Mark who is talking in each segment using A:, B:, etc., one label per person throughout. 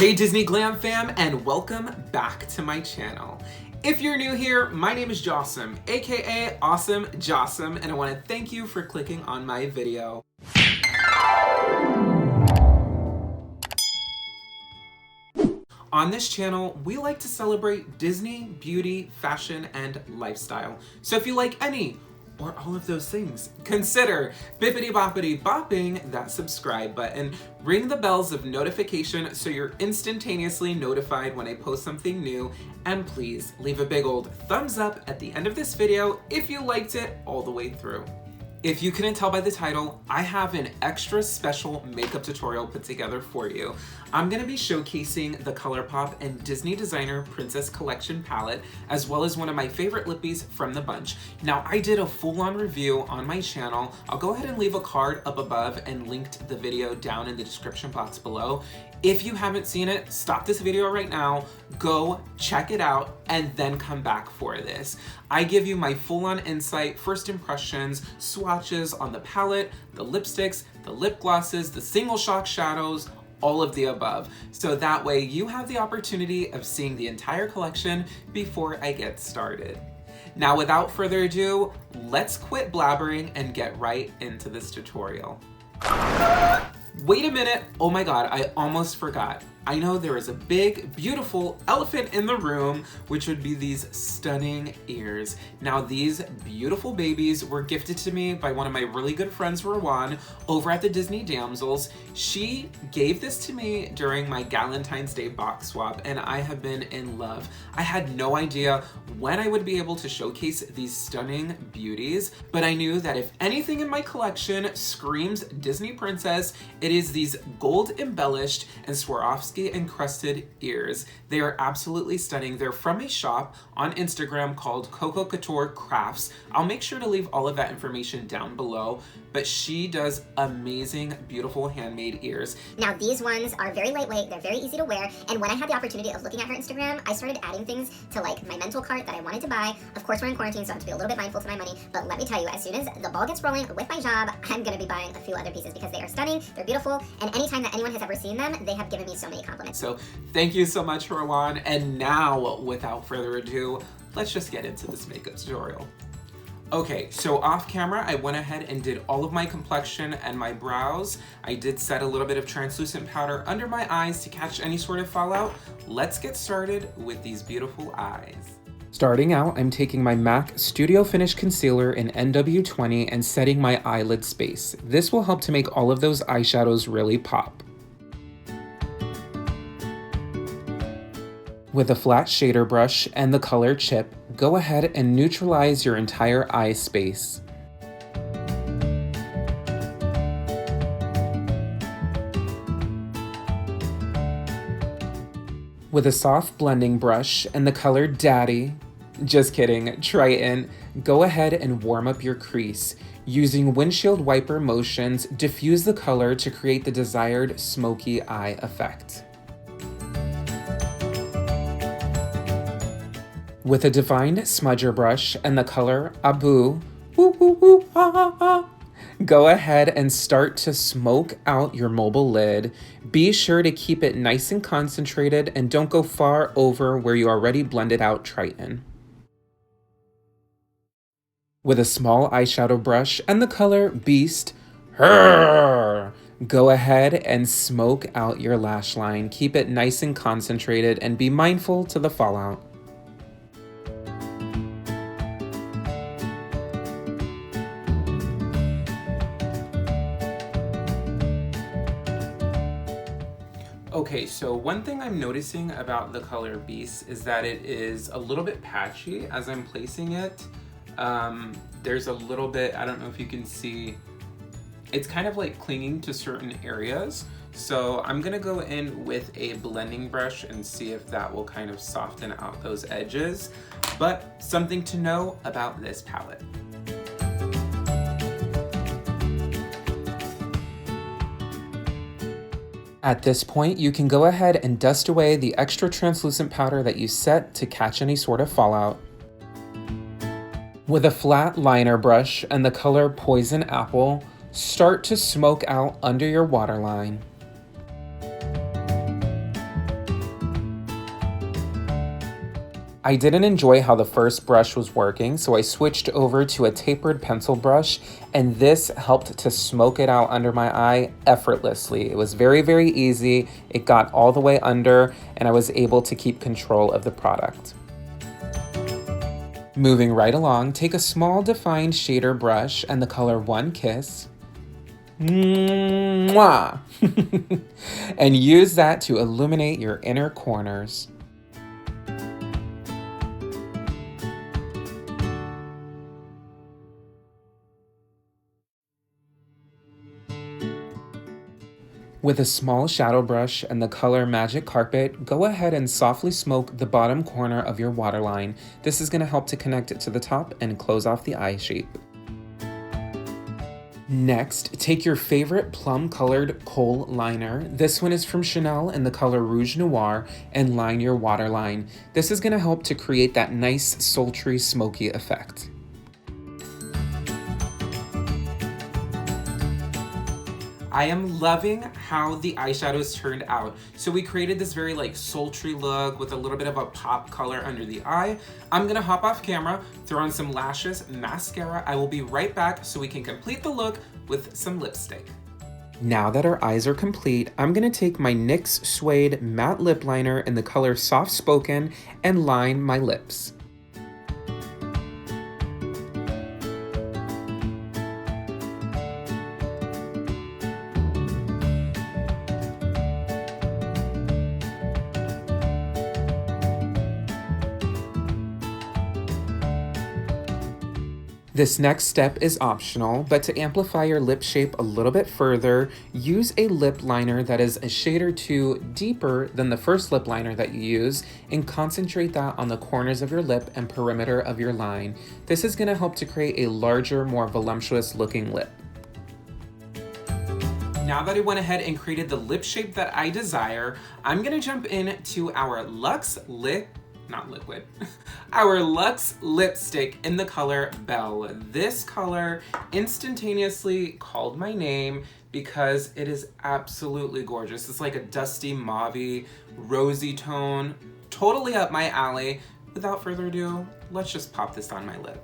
A: Hey Disney Glam fam, and welcome back to my channel. If you're new here, my name is Jasmine, aka Awesome Jasmine, and I want to thank you for clicking on my video. On this channel, we like to celebrate Disney, beauty, fashion, and lifestyle. So if you like any or all of those things, consider bippity boppity bopping that subscribe button, ring the bells of notification so you're instantaneously notified when I post something new, and please leave a big old thumbs up at the end of this video if you liked it all the way through. If you couldn't tell by the title, I have an extra special makeup tutorial put together for you. I'm gonna be showcasing the Colourpop and Disney Designer Princess Collection palette, as well as one of my favorite lippies from the bunch. Now, I did a full-on review on my channel. I'll go ahead and leave a card up above and linked the video down in the description box below. If you haven't seen it, stop this video right now, go check it out, and then come back for this. I give you my full-on insight, first impressions, swatches on the palette, the lipsticks, the lip glosses, the single shot shadows, all of the above. So that way you have the opportunity of seeing the entire collection before I get started. Now, without further ado, let's quit blabbering and get right into this tutorial. Wait a minute, oh my god, I almost forgot. I know there is a big, beautiful elephant in the room, which would be these stunning ears. Now, these beautiful babies were gifted to me by one of my really good friends, Rawan, over at the Disney Damsels. She gave this to me during my Galentine's Day box swap, and I have been in love. I had no idea when I would be able to showcase these stunning beauties, but I knew that if anything in my collection screams Disney princess, it is these gold embellished and Swarovski encrusted ears. They are absolutely stunning. They're from a shop on Instagram called Coco Couture Crafts. I'll make sure to leave all of that information down below, but she does amazing, beautiful handmade ears.
B: Now, these ones are very lightweight, they're very easy to wear, and when I had the opportunity of looking at her Instagram, I started adding things to like my mental cart that I wanted to buy. Of course, we're in quarantine, so I have to be a little bit mindful to my money, but let me tell you, as soon as the ball gets rolling with my job, I'm gonna be buying a few other pieces because they are stunning, they're beautiful, and anytime that anyone has ever seen them, they have given me so many compliments.
A: So thank you so much, Rawan, and now, without further ado, let's just get into this makeup tutorial. Okay, so off camera, I went ahead and did all of my complexion and my brows. I did set a little bit of translucent powder under my eyes to catch any sort of fallout. Let's get started with these beautiful eyes. Starting out, I'm taking my MAC Studio Finish Concealer in NW20 and setting my eyelid space. This will help to make all of those eyeshadows really pop. With a flat shader brush and the color chip, go ahead and neutralize your entire eye space. With a soft blending brush and the color Daddy, just kidding, Triton, go ahead and warm up your crease. Using windshield wiper motions, diffuse the color to create the desired smoky eye effect. With a defined smudger brush and the color Abu, woo, woo, woo, ah, ah, ah, go ahead and start to smoke out your mobile lid. Be sure to keep it nice and concentrated and don't go far over where you already blended out Triton. With a small eyeshadow brush and the color Beast, go ahead and smoke out your lash line. Keep it nice and concentrated and be mindful to the fallout. Okay, so one thing I'm noticing about the color Beast is that it is a little bit patchy as I'm placing it. There's a little bit, I don't know if you can see, it's kind of like clinging to certain areas. So I'm gonna go in with a blending brush and see if that will kind of soften out those edges. But something to know about this palette. At this point, you can go ahead and dust away the extra translucent powder that you set to catch any sort of fallout. With a flat liner brush and the color Poison Apple, start to smoke out under your waterline. I didn't enjoy how the first brush was working, so I switched over to a tapered pencil brush, and this helped to smoke it out under my eye effortlessly. It was very, very easy. It got all the way under, and I was able to keep control of the product. Moving right along, take a small defined shader brush and the color One Kiss. Mwah! And use that to illuminate your inner corners. With a small shadow brush and the color Magic Carpet, go ahead and softly smoke the bottom corner of your waterline. This is going to help to connect it to the top and close off the eye shape. Next, take your favorite plum-colored kohl liner. This one is from Chanel in the color Rouge Noir, and line your waterline. This is going to help to create that nice, sultry, smoky effect. I am loving how the eyeshadows turned out. So we created this very like sultry look with a little bit of a pop color under the eye. I'm gonna hop off camera, throw on some lashes, mascara. I will be right back so we can complete the look with some lipstick. Now that our eyes are complete, I'm gonna take my NYX Suede matte lip liner in the color Soft Spoken and line my lips. This next step is optional, but to amplify your lip shape a little bit further, use a lip liner that is a shade or two deeper than the first lip liner that you use, and concentrate that on the corners of your lip and perimeter of your line. This is going to help to create a larger, more voluptuous looking lip. Now that I went ahead and created the lip shape that I desire, I'm going to jump into our our Luxe lipstick in the color Belle. This color instantaneously called my name because it is absolutely gorgeous. It's like a dusty mauve-y, rosy tone, totally up my alley. Without further ado, let's just pop this on my lip.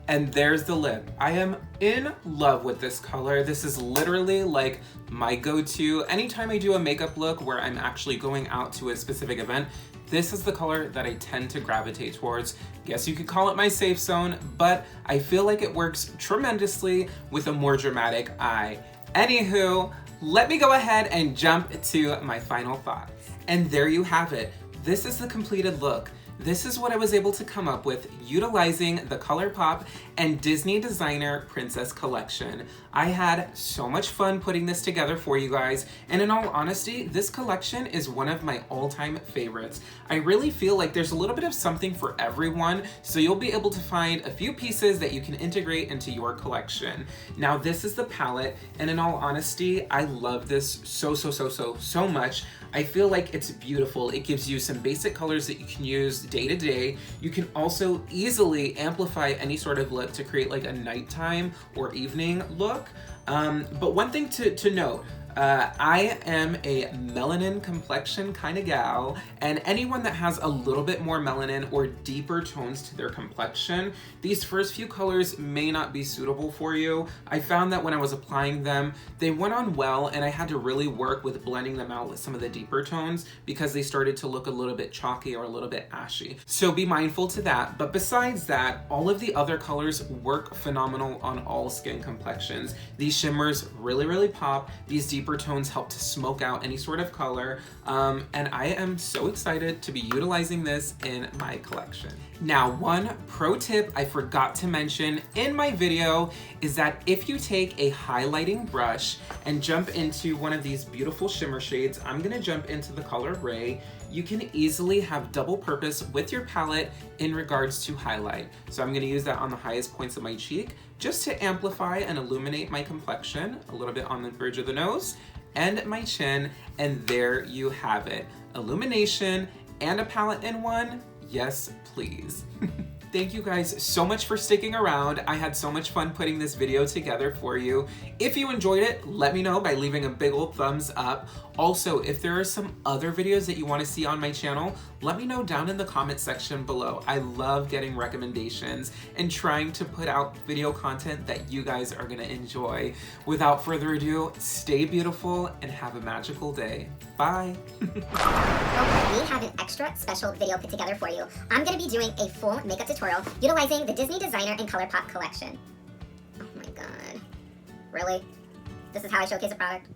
A: And there's the lip. I am in love with this color. This is literally like my go-to. Anytime I do a makeup look where I'm actually going out to a specific event, this is the color that I tend to gravitate towards. Guess you could call it my safe zone, but I feel like it works tremendously with a more dramatic eye. Anywho, let me go ahead and jump to my final thoughts. And there you have it. This is the completed look. This is what I was able to come up with utilizing the Colourpop and Disney designer Princess collection. I had so much fun putting this together for you guys, and in all honesty, this collection is one of my all-time favorites. I really feel like there's a little bit of something for everyone, so you'll be able to find a few pieces that you can integrate into your collection. Now, this is the palette, and in all honesty, I love this so much. I feel like it's beautiful. It gives you some basic colors that you can use day to day. You can also easily amplify any sort of look to create like a nighttime or evening look. But one thing to note, I am a melanin complexion kind of gal, and anyone that has a little bit more melanin or deeper tones to their complexion, these first few colors may not be suitable for you. I found that when I was applying them, they went on well, and I had to really work with blending them out with some of the deeper tones because they started to look a little bit chalky or a little bit ashy. So be mindful to that. But besides that, all of the other colors work phenomenal on all skin complexions. These shimmers really pop. These deeper tones help to smoke out any sort of color, and I am so excited to be utilizing this in my collection. Now, one pro tip I forgot to mention in my video is that if you take a highlighting brush and jump into one of these beautiful shimmer shades, I'm gonna jump into the color Ray, you can easily have double purpose with your palette in regards to highlight. So I'm gonna use that on the highest points of my cheek just to amplify and illuminate my complexion, a little bit on the bridge of the nose and my chin, and there you have it. Illumination and a palette in one, yes please. Thank you guys so much for sticking around. I had so much fun putting this video together for you. If you enjoyed it, let me know by leaving a big old thumbs up. Also, if there are some other videos that you want to see on my channel, let me know down in the comment section below. I love getting recommendations and trying to put out video content that you guys are gonna enjoy. Without further ado, stay beautiful and have a magical day. Bye.
B: Okay, we have an extra special video put together for you. I'm gonna be doing a full makeup tutorial utilizing the Disney Designer and Colourpop collection. Oh my god. Really? This is how I showcase a product?